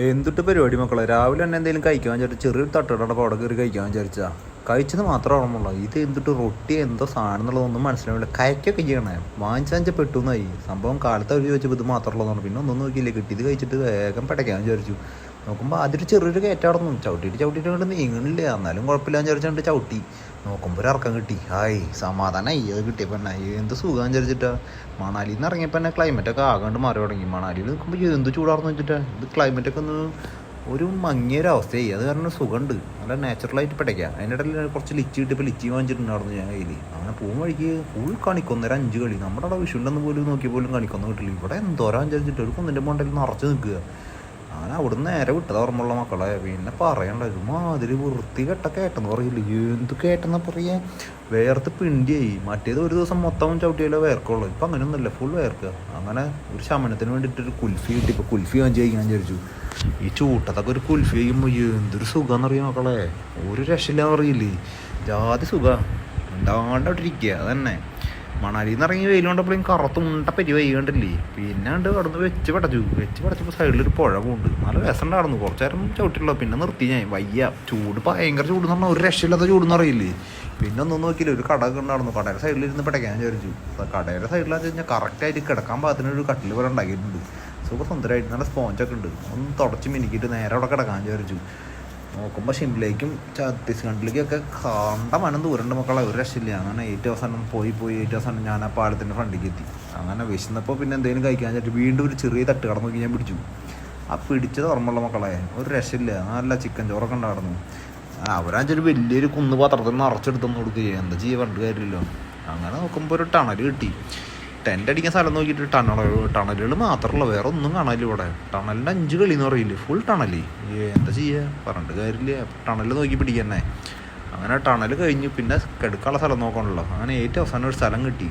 എന്തിട്ട് പരിപാടി മക്കളെ, രാവിലെ തന്നെ എന്തെങ്കിലും കഴിക്കാൻ വിചാരിച്ചു ചെറിയൊരു തട്ടുകട അവിടെ കയറി കഴിക്കാൻ വിചാരിച്ചാ കഴിച്ചത് മാത്രം ഓർമ്മയുള്ളൂ. ഇത് എന്തിട്ട് റൊട്ടി എന്തോ സാധനം എന്നുള്ളതൊന്നും മനസ്സിലാവില്ല. കയക്കൊക്കെ ചെയ്യണേ വാങ്ങിച്ചാൽ പെട്ടുന്നായി സംഭവം. കാലത്ത് അവർ ചോദിച്ചപ്പോൾ ഇത് മാത്രമുള്ളതാണ്. പിന്നെ ഒന്നും നോക്കിയില്ലേ, കിട്ടിയത് കഴിച്ചിട്ട് വേഗം പടയ്ക്കാൻ വിചാരിച്ചു. നോക്കുമ്പോൾ അതൊരു ചെറിയൊരു കയറ്റാടുന്നു. ചവിട്ടിയിട്ട് കൊണ്ട് നീങ്ങണില്ല. എന്നാലും കുഴപ്പമില്ലാന്ന് വിചാരിച്ചിട്ട് ചവിട്ടി നോക്കുമ്പോൾ ഒരു ഇറക്കം കിട്ടി. ഹായ് സമാധാനമായി. അത് കിട്ടിയപ്പോൾ തന്നെ എന്ത് സുഖം വിചാരിച്ചിട്ടാ. മണാലിയിൽ നിന്ന് ഇറങ്ങിയപ്പോൾ തന്നെ ക്ലൈമറ്റൊക്കെ ആകാണ്ട് മാറി തുടങ്ങി. മണാലിയിൽ നിൽക്കുമ്പോൾ എന്ത് ചൂടാർന്ന് വെച്ചിട്ടാ. ഇത് ക്ലൈമറ്റൊക്കെ ഒന്ന് ഒരു മങ്ങിയൊരവസ്ഥയായി. അത് കാരണം സുഖമുണ്ട്, നല്ല നാച്ചുറലായിട്ട് പടയ്ക്കാം. അതിൻ്റെ ഇടയിൽ കുറച്ച് ലിച്ചി കിട്ടിയപ്പോൾ ലിച്ചി വാങ്ങിച്ചിട്ടുണ്ടായിരുന്നു ഞാൻ കയ്യിൽ. അങ്ങനെ പോകും വഴിക്ക് ഫുൾ കണിക്കൊന്നര 5 കളി. നമ്മുടെ അവിടെ വിഷുവിൻ്റെ പോലും നോക്കിയ പോലും കണിക്കൊന്നും കിട്ടില്ല. ഇവിടെ എന്തോരം വിചാരിച്ചിട്ട് ഒരു കുന്നിൻ്റെ മണ്ടയിൽ നിറച്ച് നിൽക്കുക. അങ്ങനെ അവിടുന്ന് നേരെ വിട്ടത് ഓർമ്മയുള്ള മക്കളെ. പിന്നെ പറയണ്ട, ഒരുമാതിരി വൃത്തി കെട്ടെന്ന് പറയില്ല. എന്ത് കേട്ടെന്നാ പറയാ, വേർത്ത് പിണ്ടിയായി. മറ്റേത് ഒരു ദിവസം മൊത്തം ചവിട്ടിയാലോ വേർക്കുള്ളൂ. ഇപ്പം അങ്ങനെയൊന്നുമില്ല, ഫുൾ വേർക്കുക. അങ്ങനെ ഒരു ശമനത്തിന് വേണ്ടിയിട്ടൊരു കുൽഫി കിട്ടി. ഇപ്പോൾ കുൽഫി വാങ്ങിച്ച് കഴിക്കാൻ വിചാരിച്ചു. ഈ ചൂട്ടത്തൊക്കെ ഒരു കുൽഫി കഴിക്കുമ്പോൾ എന്തൊരു സുഖമെന്ന് അറിയാം മക്കളെ. ഒരു രക്ഷയില്ലാന്ന് പറയില്ലേ, ജാതി സുഖം എന്താണ്ട് അവിടെ ഇരിക്കുക. അതന്നെ മണാലിയിൽ നിന്ന് ഇറങ്ങി വെയിൽ കൊണ്ടപ്പോഴും കറുത്തുണ്ട പരിവായി കണ്ടില്ലേ. പിന്നെ കണ്ട് കടന്ന് വെച്ച് പടച്ചപ്പോൾ സൈഡിലൊരു പുഴ കൊണ്ട് നല്ല രസമുണ്ടായിരുന്നു. കുറച്ച് നേരം ചവിട്ടിയുള്ളൂ, പിന്നെ നിർത്തി ഞാൻ. വയ്യ, ചൂട് ഭയങ്കര ചൂട് എന്ന് പറഞ്ഞാൽ ഒരു രക്ഷയില്ലാത്ത ചൂടെന്ന് അറിയില്ലേ. പിന്നെ ഒന്നും നോക്കിയില്ല, ഒരു കട ഉണ്ടായിരുന്നു. കടയുടെ സൈഡിലിരുന്ന് പിടയ്ക്കാൻ വിചാരിച്ചു. കടയുടെ സൈഡിലാന്ന് വെച്ച് കഴിഞ്ഞാൽ കറക്റ്റായിട്ട് കിടക്കാൻ പാകത്തിനൊരു കട്ടിൽ പോലെ ഉണ്ടാക്കിയിട്ടുണ്ട്. സൂപ്പർ സുന്ദരമായിട്ട് നല്ല സ്പോഞ്ചൊക്കെ ഉണ്ട്. ഒന്ന് തുടച്ച് മിനിക്കിയിട്ട് നേരെ അവിടെ കിടക്കാൻ വിചാരിച്ചു. നോക്കുമ്പോൾ ഷിംലയ്ക്കും ഛത്തീസ്ഗഡിലേക്കൊക്കെ കണ്ട മനം ദൂരമുണ്ട് മക്കളെ, ഒരു രക്ഷയില്ല. അങ്ങനെ ഏറ്റവും അവസാനം ഏറ്റവും അവസാനം ഞാൻ ആ പാലത്തിൻ്റെ ഫ്രണ്ടിലേക്ക് എത്തി. അങ്ങനെ വിശന്നപ്പോൾ പിന്നെ എന്തെങ്കിലും കഴിക്കാൻ വെച്ചിട്ട് വീണ്ടും ഒരു ചെറിയ തട്ട് കട നോക്കി ഞാൻ പിടിച്ചു. ആ പിടിച്ചത് ഓർമ്മയുള്ള മക്കളെ, ഒരു രക്ഷയില്ല. നല്ല ചിക്കൻ ചോറൊക്കെ ഉണ്ടായിരുന്നു. അവരാച്ചൊരു വലിയൊരു കുന്ന് പാത്രത്തിൽ നിറച്ചെടുത്തൊന്നും കൊടുക്കുക, എന്താ ചെയ്യുക, കണ്ടു കാര്യമില്ലല്ലോ. അങ്ങനെ നോക്കുമ്പോൾ ഒരു ടണൽ കിട്ടി. ടെൻ്റ് അടിക്കാൻ സ്ഥലം നോക്കിയിട്ട് ടണലുകൾ മാത്രമല്ല, വേറെ ഒന്നും കാണാനില്ല ഇവിടെ. ടണലിൻ്റെ 5 കളി എന്ന് പറയില്ലേ, ഫുൾ ടണൽ. എന്താ ചെയ്യുക, പറഞ്ഞിട്ട് കാര്യമില്ല. ടണൽ നോക്കി പിടിക്കന്നെ. അങ്ങനെ ടണൽ കഴിഞ്ഞ് പിന്നെ കിടക്കാനുള്ള സ്ഥലം നോക്കണമല്ലോ. അങ്ങനെ ഏറ്റവും അവസാനം ഒരു സ്ഥലം കിട്ടി.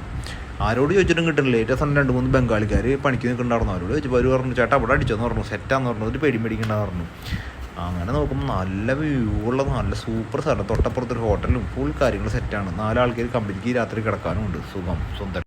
ആരോട് ചോദിച്ചിട്ടും കിട്ടുന്നില്ല. ഏറ്റവും അവസാനം 2-3 ബംഗാളിക്കാർ പണിക്ക് നിൽക്കുന്നുണ്ടായിരുന്നു. അവരോട് ചോദിച്ചപ്പോൾ അവർ പറഞ്ഞു, ചേട്ടാ അവിടെ അടിച്ചോന്ന് പറഞ്ഞു, സെറ്റാന്ന് പറഞ്ഞു, ഒരു പേടിക്കണ്ടെന്ന് പറഞ്ഞു. അങ്ങനെ നോക്കുമ്പോൾ നല്ല വ്യൂ ഉള്ള നല്ല സൂപ്പർ സ്ഥലം. തൊട്ടപ്പുറത്തൊരു ഹോട്ടലും ഫുൾ കാര്യങ്ങൾ സെറ്റാണ്. 4 ആൾക്കാർ കമ്പനിക്ക് രാത്രി കിടക്കാനും ഉണ്ട്. സുഖം സുന്ദരം.